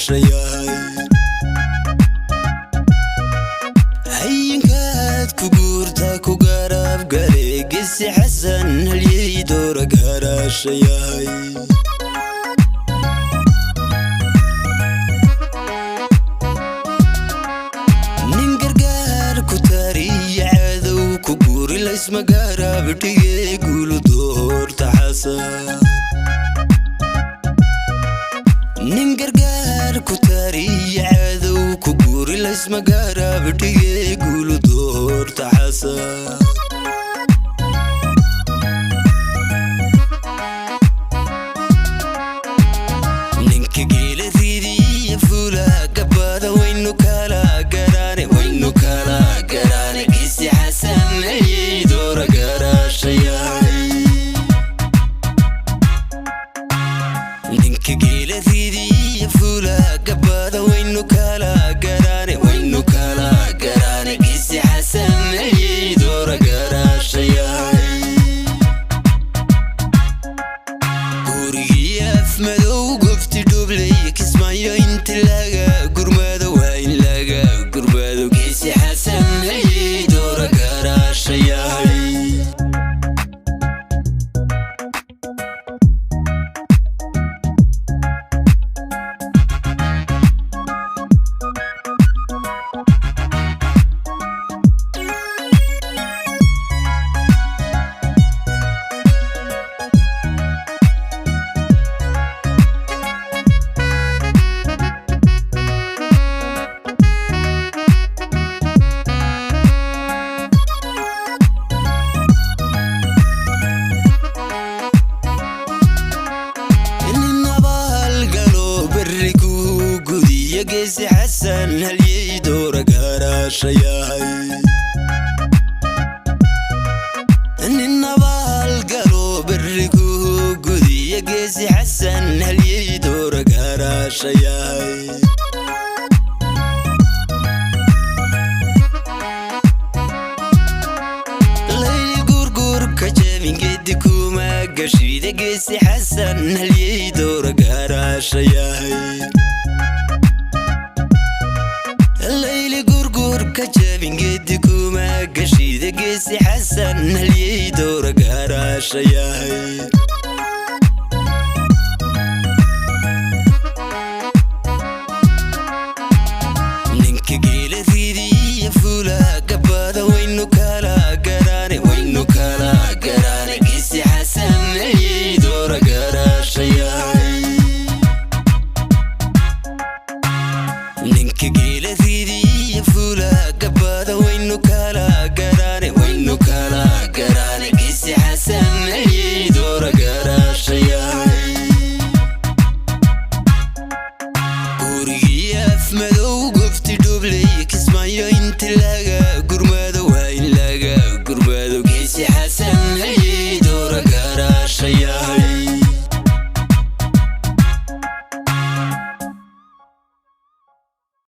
garaashayay hayinkaad ku guurta ku garab galay gisi xasan halyey doora garaashayay nin gargaar ku taariya cadow ku guuri laysma garab dhigay guulu doorta xasan nin gargaar ku taariya cadow ku guuri laysma garab dhigay guulu doorta xasan ninka geela ridiya fula gabada waynu kala garaane gisi xasan halyey doora garaashayay ninka geela ridiya fula gabada waynu kala garaane gisi xasan halyey doora garaashayay gurigii afmadow gofti dhublay kismaayo inta laga gurmado waa in laga gurmado gisi xasan halyey doora garaashayay gisi xasan halyey doora garaashayay nin nabaal galo berri ku gudiya gisi xasan halyey doora garaashayay layli gurgur ka jabin geedi kuma gashida gisi xasan halyey doora garaashayay layli gurgur ka jabin geedi kuma gashida gisi xasan halyey doora garaashayay ninka geela ridiya fula gabada waynu kala garaane gisi xasan halyey doora garaashayay ninka geela ridiya fula gabada waynu kala garaane gisi xasan halyey doora garaashayay gurigii afmadow gofti dhublay kismaayo inta laga gurmado waa in laga gurmado gisi xasan